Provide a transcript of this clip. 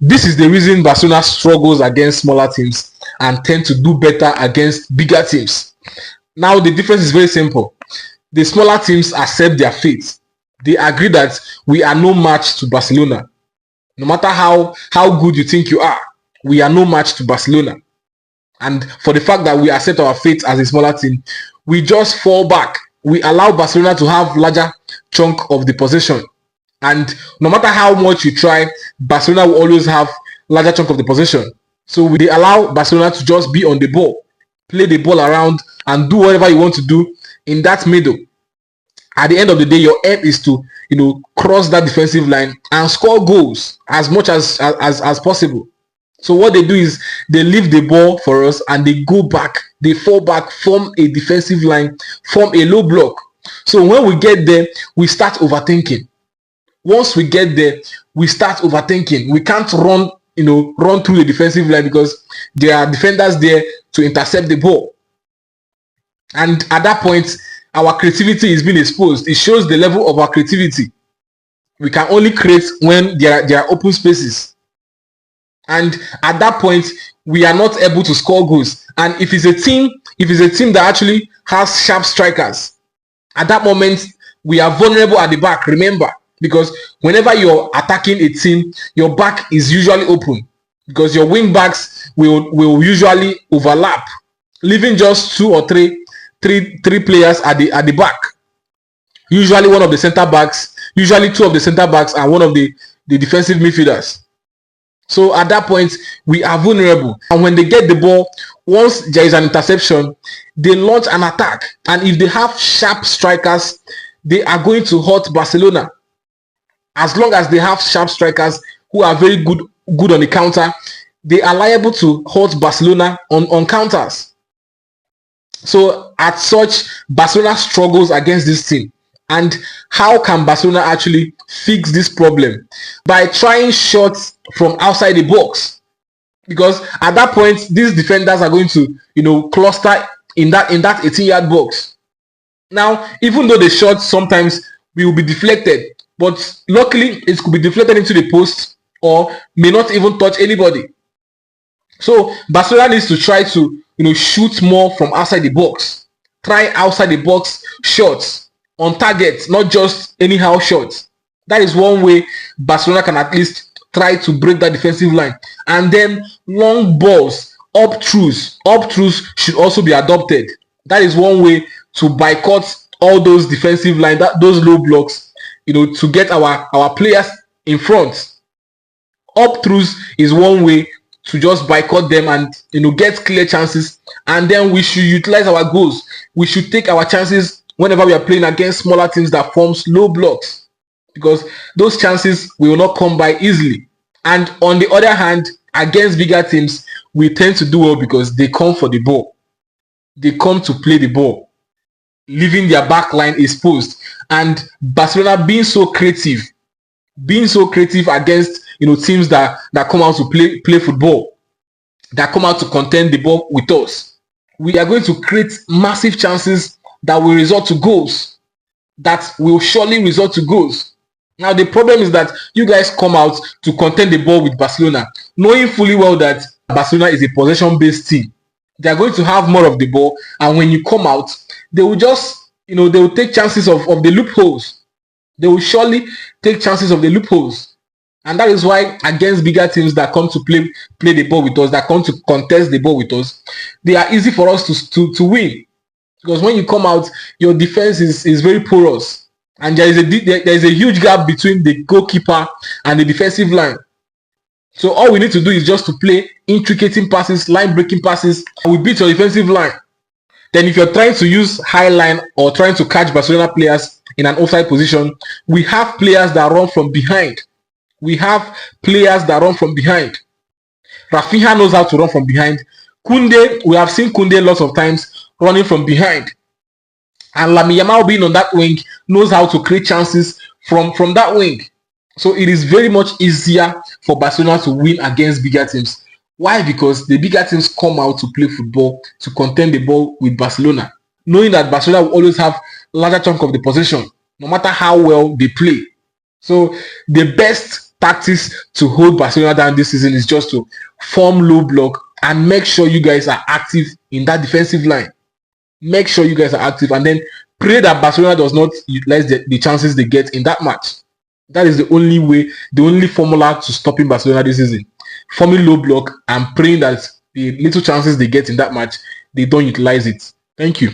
This is the reason Barcelona struggles against smaller teams and tend to do better against bigger teams. Now, the difference is very simple. The smaller teams accept their fate. They agree that we are no match to Barcelona. No matter how good you think you are, we are no match to Barcelona. And for the fact that we accept our fate as a smaller team, we just fall back. We allow Barcelona to have larger chunk of the possession. And no matter how much you try, Barcelona will always have larger chunk of the possession. So we allow Barcelona to just be on the ball, play the ball around, and do whatever you want to do in that middle. At the end of the day, your aim is to cross that defensive line and score goals as much as possible. So what they do is they leave the ball for us and they go back, they fall back, form a defensive line, form a low block. So when we get there, we start overthinking. Once we get there, we start overthinking. We can't run through the defensive line because there are defenders there to intercept the ball. And at that point, our creativity is being exposed. It shows the level of our creativity. We can only create when there are open spaces. And at that point, we are not able to score goals. And if it's a team that actually has sharp strikers, at that moment, we are vulnerable at the back, remember. Because whenever you're attacking a team, your back is usually open. Because your wing backs will usually overlap, leaving just two or three players at the back. Usually one of the center backs, usually two of the center backs, and one of the defensive midfielders. So at that point, we are vulnerable. And when they get the ball, once there is an interception, they launch an attack. And if they have sharp strikers, they are going to hurt Barcelona. As long as they have sharp strikers who are very good on the counter, they are liable to hurt Barcelona on counters. So as such, Barcelona struggles against this team. And how can Barcelona actually fix this problem? By trying shots from outside the box. Because at that point, these defenders are going to, cluster in that 18-yard box. Now, even though the shots sometimes will be deflected, but luckily it could be deflected into the post or may not even touch anybody. So Barcelona needs to try to, shoot more from outside the box. Try outside the box shots on target, not just anyhow shots. That is one way Barcelona can at least try to break that defensive line. And then long balls, up-throughs should also be adopted. That is one way to boycott all those defensive lines, those low blocks, to get our players in front. Up-throughs is one way to just boycott them and get clear chances. And then we should utilize our goals. We should take our chances whenever we are playing against smaller teams that forms low blocks, because those chances will not come by easily. And on the other hand, against bigger teams, we tend to do well because they come for the ball. They come to play the ball, leaving their back line exposed. And Barcelona being so creative against teams that come out to play football, that come out to contend the ball with us, we are going to create massive chances that will result to goals. That will surely result to goals. Now the problem is that you guys come out to contend the ball with Barcelona, knowing fully well that Barcelona is a possession-based team. They are going to have more of the ball, and when you come out, they will just, they will take chances of the loopholes. They will surely take chances of the loopholes. And that is why against bigger teams that come to play the ball with us, that come to contest the ball with us, they are easy for us to win. Because when you come out, your defense is very porous. And there is a huge gap between the goalkeeper and the defensive line. So all we need to do is just to play intricate passes, line-breaking passes, and we beat your defensive line. Then if you're trying to use high line or trying to catch Barcelona players in an offside position, we have players that run from behind. Rafinha knows how to run from behind. Koundé, we have seen Koundé lots of times running from behind. And Lamine Yamal, being on that wing, knows how to create chances from that wing. So it is very much easier for Barcelona to win against bigger teams. Why? Because the bigger teams come out to play football, to contend the ball with Barcelona, knowing that Barcelona will always have larger chunk of the possession, no matter how well they play. So the best tactics to hold Barcelona down this season is just to form low block and make sure you guys are active in that defensive line. Make sure you guys are active and then pray that Barcelona does not utilize the chances they get in that match. That is the only way, the only formula to stopping Barcelona this season. Forming low block and praying that the little chances they get in that match, they don't utilize it. Thank you.